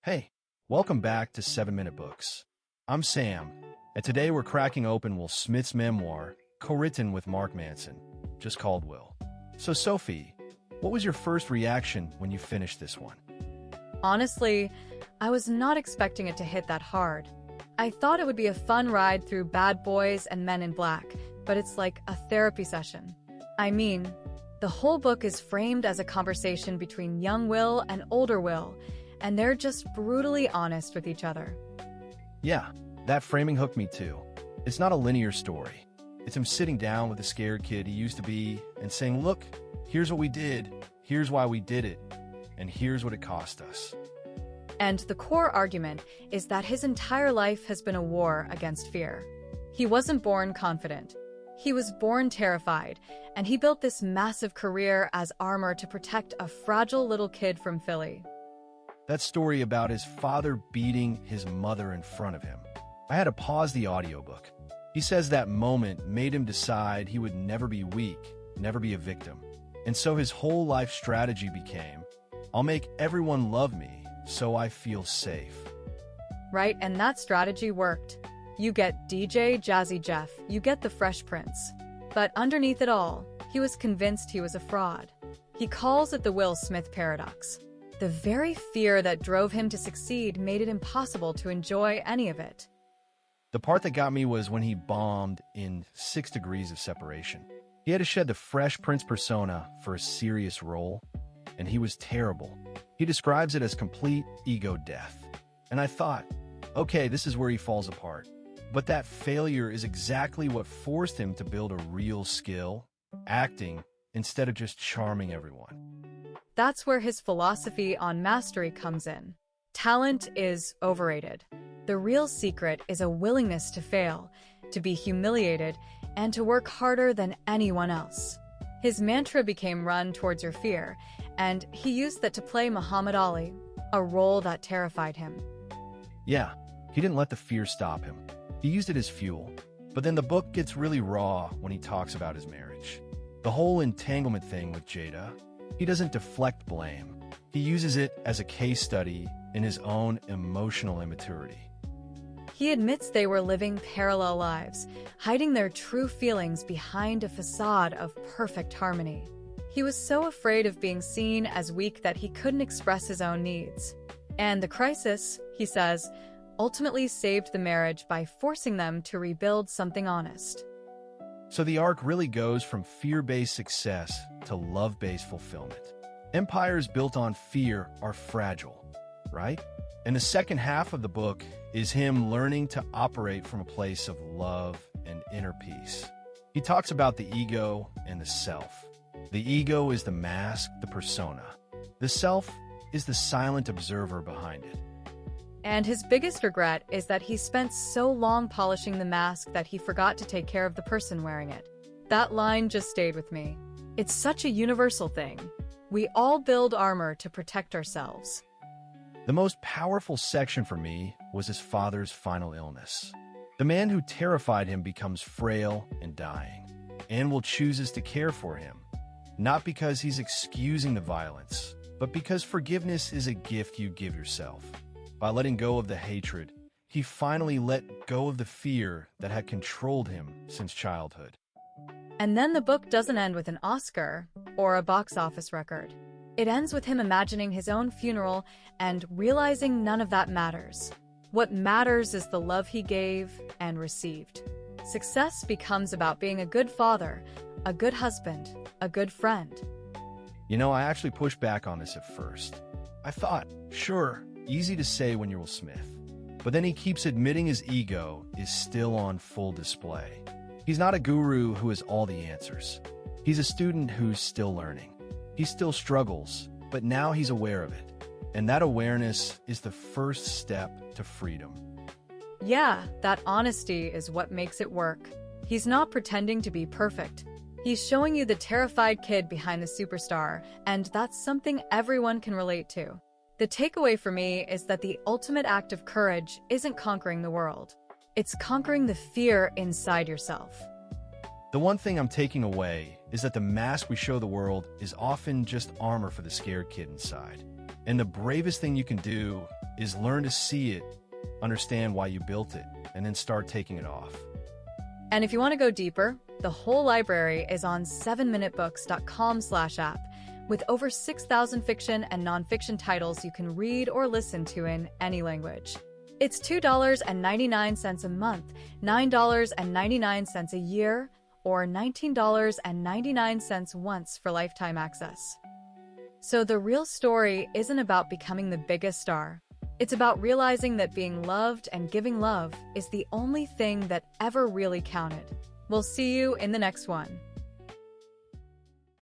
Hey, welcome back to 7 Minute Books. I'm Sam, and today we're cracking open Will Smith's memoir, co-written with Mark Manson, just called Will. So Sophie, what was your first reaction when you finished this one? Honestly, I was not expecting it to hit that hard. I thought it would be a fun ride through Bad Boys and Men in Black, but it's like a therapy session. I mean, the whole book is framed as a conversation between young Will and older Will, and they're just brutally honest with each other. Yeah, that framing hooked me too. It's not a linear story. It's him sitting down with the scared kid he used to be and saying, look, here's what we did, here's why we did it, and here's what it cost us. And the core argument is that his entire life has been a war against fear. He wasn't born confident. He was born terrified, and he built this massive career as armor to protect a fragile little kid from Philly. That story about his father beating his mother in front of him. I had to pause the audiobook. He says that moment made him decide he would never be weak, never be a victim. And so his whole life strategy became, I'll make everyone love me so I feel safe. Right, and that strategy worked. You get DJ Jazzy Jeff, you get the Fresh Prince. But underneath it all, he was convinced he was a fraud. He calls it the Will Smith paradox. The very fear that drove him to succeed made it impossible to enjoy any of it. The part that got me was when he bombed in 6 Degrees of Separation. He had to shed the Fresh Prince persona for a serious role, and he was terrible. He describes it as complete ego death. And I thought, okay, this is where he falls apart. But that failure is exactly what forced him to build a real skill, acting, instead of just charming everyone. That's where his philosophy on mastery comes in. Talent is overrated. The real secret is a willingness to fail, to be humiliated, and to work harder than anyone else. His mantra became run towards your fear, and he used that to play Muhammad Ali, a role that terrified him. Yeah, he didn't let the fear stop him. He used it as fuel. But then the book gets really raw when he talks about his marriage. The whole entanglement thing with Jada. He doesn't deflect blame. He uses it as a case study in his own emotional immaturity. He admits they were living parallel lives, hiding their true feelings behind a facade of perfect harmony. He was so afraid of being seen as weak that he couldn't express his own needs. And the crisis, he says, ultimately saved the marriage by forcing them to rebuild something honest. So the arc really goes from fear-based success to love-based fulfillment. Empires built on fear are fragile, right? And the second half of the book is him learning to operate from a place of love and inner peace. He talks about the ego and the self. The ego is the mask, the persona. The self is the silent observer behind it. And his biggest regret is that he spent so long polishing the mask that he forgot to take care of the person wearing it. That line just stayed with me. It's such a universal thing. We all build armor to protect ourselves. The most powerful section for me was his father's final illness. The man who terrified him becomes frail and dying, and Will chooses to care for him, not because he's excusing the violence, but because forgiveness is a gift you give yourself. By letting go of the hatred, he finally let go of the fear that had controlled him since childhood. And then the book doesn't end with an Oscar or a box office record. It ends with him imagining his own funeral and realizing none of that matters. What matters is the love he gave and received. Success becomes about being a good father, a good husband, a good friend. You know, I actually pushed back on this at first. I thought, sure, easy to say when you're Will Smith. But then he keeps admitting his ego is still on full display. He's not a guru who has all the answers. He's a student who's still learning. He still struggles, but now he's aware of it. And that awareness is the first step to freedom. Yeah, that honesty is what makes it work. He's not pretending to be perfect. He's showing you the terrified kid behind the superstar, and that's something everyone can relate to. The takeaway for me is that the ultimate act of courage isn't conquering the world. It's conquering the fear inside yourself. The one thing I'm taking away is that the mask we show the world is often just armor for the scared kid inside. And the bravest thing you can do is learn to see it, understand why you built it, and then start taking it off. And if you want to go deeper, the whole library is on 7minutebooks.com/app with over 6,000 fiction and nonfiction titles you can read or listen to in any language. It's $2.99 a month, $9.99 a year, or $19.99 once for lifetime access. So the real story isn't about becoming the biggest star. It's about realizing that being loved and giving love is the only thing that ever really counted. We'll see you in the next one.